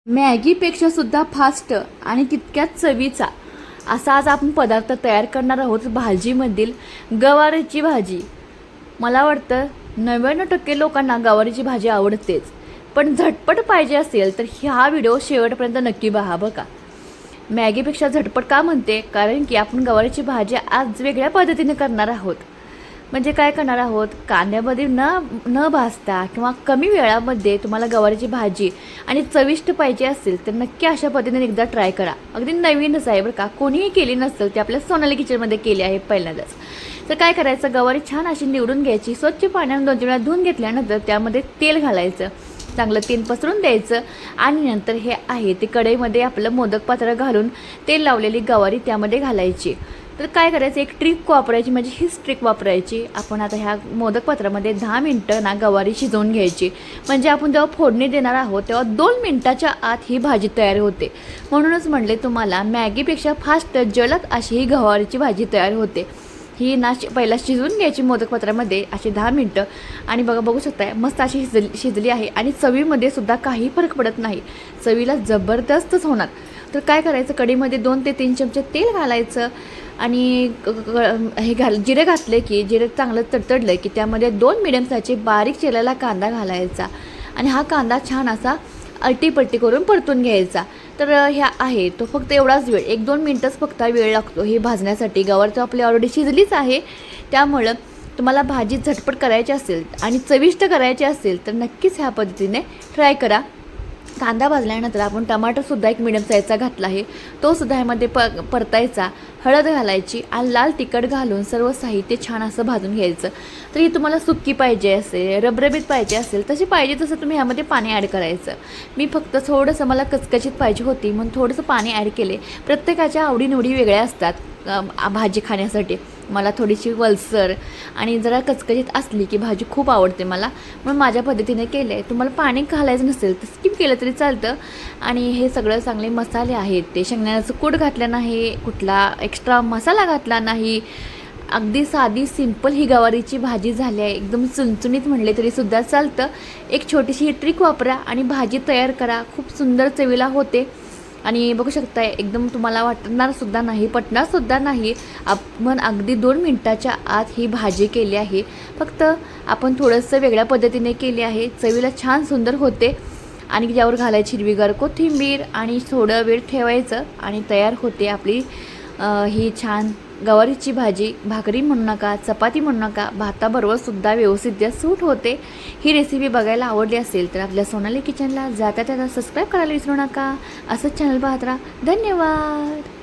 मॅगीपेक्षा सुद्धा फास्ट आणि तितक्याच चवीचा असा आज आपण पदार्थ तयार करणार आहोत भाजीमधील गवारीची भाजी. मला वाटतं 99% लोकांना गवारीची भाजी आवडतेच, पण झटपट पाहिजे असेल तर हा व्हिडिओ शेवटपर्यंत नक्की पहा बघा. मॅगीपेक्षा झटपट का म्हणते, कारण की आपण गवारीची भाजी आज वेगळ्या पद्धतीने करणार आहोत. म्हणजे काय करणार आहोत, कांद्यामध्ये न भाजता किंवा कमी वेळामध्ये तुम्हाला गवारीची भाजी आणि चविष्ट पाहिजे असेल तर नक्की अशा पद्धतीने एकदा ट्राय करा. अगदी नवीनच आहे बरं का, कोणीही केली नसेल ते आपल्या सोनाली किचनमध्ये केली आहे पहिल्यांदाच. तर काय करायचं, गवारी छान अशी निवडून घ्यायची, स्वच्छ पाण्याने 2-3 वेळा धुवून घेतल्यानंतर त्यामध्ये तेल घालायचं, चांगलं तेल पसरून द्यायचं आणि नंतर हे आहे ते कढईमध्ये आपलं मोदक पात्र घालून तेल लावलेली गवारी त्यामध्ये घालायची. तर काय करायचं, एक ट्रिक वापरायची, म्हणजे हीच ट्रिक वापरायची. आपण आता ह्या मोदक पात्रामध्ये 10 मिनटं ना गवारी शिजवून घ्यायची. म्हणजे आपण जेव्हा फोडणी देणार आहोत तेव्हा 2 मिनटाच्या आत ही भाजी तयार होते. म्हणूनच म्हणले तुम्हाला, मॅगीपेक्षा फास्ट जलद अशी ही गवारीची भाजी तयार होते. ही पहिला शिजवून घ्यायची मोदक पात्रामध्ये अशी 10 मिनटं. आणि बघू शकताय मस्त अशी शिजली आहे आणि चवीमध्ये सुद्धा काही फरक पडत नाही, चवीला जबरदस्तच होणार. तर काय करायचं, कढईमध्ये 2 ते 3 चमचे तेल घालायचं आणि जिरे घातले की जिरे चांगलं तडतडलं की त्यामध्ये 2 मिडियम साईजचे बारीक चिरलेला कांदा घालायचा आणि हा कांदा छान असा अलटीपलटी करून परतून घ्यायचा. तर ह्या आहे तो फक्त एवढाच वेळ, 1-2 मिनटंच फक्त वेळ लागतो हे भाजण्यासाठी. गवार तर आपली ऑलरेडी शिजलीच आहे, त्यामुळं तुम्हाला भाजी झटपट करायची असेल आणि चविष्ट करायची असेल तर नक्कीच ह्या पद्धतीने ट्राय करा. कांदा भाजल्यानंतर आपण टमाटरसुद्धा 1 मिडियम साईजचा घातला आहे, तो सुद्धा ह्यामध्ये परतायचा. हळद घालायची आणि लाल तिखट घालून सर्व साहित्य छान असं भाजून घ्यायचं. तर ही तुम्हाला सुक्की पाहिजे असेल, रबरबीत पाहिजे असेल, तशी पाहिजे तसं तुम्ही ह्यामध्ये पाणी ॲड करायचं. मी फक्त थोडंसं मला कचकचीत पाहिजे होती म्हणून थोडंसं पाणी ॲड केले. प्रत्येकाच्या आवडीनिवडी वेगळ्या असतात भाजी खाण्यासाठी. मला थोडीशी वलसर आणि जरा कचकचीत असली की भाजी खूप आवडते मला, म्हणून माझ्या पद्धतीने केलं आहे. तुम्हाला पाणी घालायचं नसेल तर स्किप केलं तरी चालतं. आणि हे सगळं चांगले मसाले आहेत, ते शेंगदाण्याचं कूट घातलं नाही, कुठला एक्स्ट्रा मसाला घातला नाही, अगदी साधी सिंपल ही गवारीची भाजी झाली आहे. एकदम चुणचुणीत म्हणले तरी सुद्धा चालतं. एक छोटीशी ट्रिक वापरा आणि भाजी तयार करा, खूप सुंदर चवीला होते. आणि बघू शकताय एकदम तुम्हाला वाटणारसुद्धा नाही, पटणारसुद्धा नाही. आपण अगदी 2 मिनटाच्या आत ही भाजी केली आहे. फक्त आपण थोडंसं वेगळ्या पद्धतीने केली आहे, चवीला छान सुंदर होते. आणि ज्यावर घालायची हिरवीगार कोथिंबीर आणि थोडं वेळ ठेवायचं आणि तयार होते आपली ही छान गवारीची भाजी. भाकरी म्हणू नका, चपाती म्हणू नका, भाताबरोबरसुद्धा व्यवस्थित सूट होते. ही रेसिपी बघायला आवडली असेल तर आपल्या सोनाली किचनला जाता सबस्क्राईब करायला विसरू नका. असंच चॅनल पाहत राहा. धन्यवाद.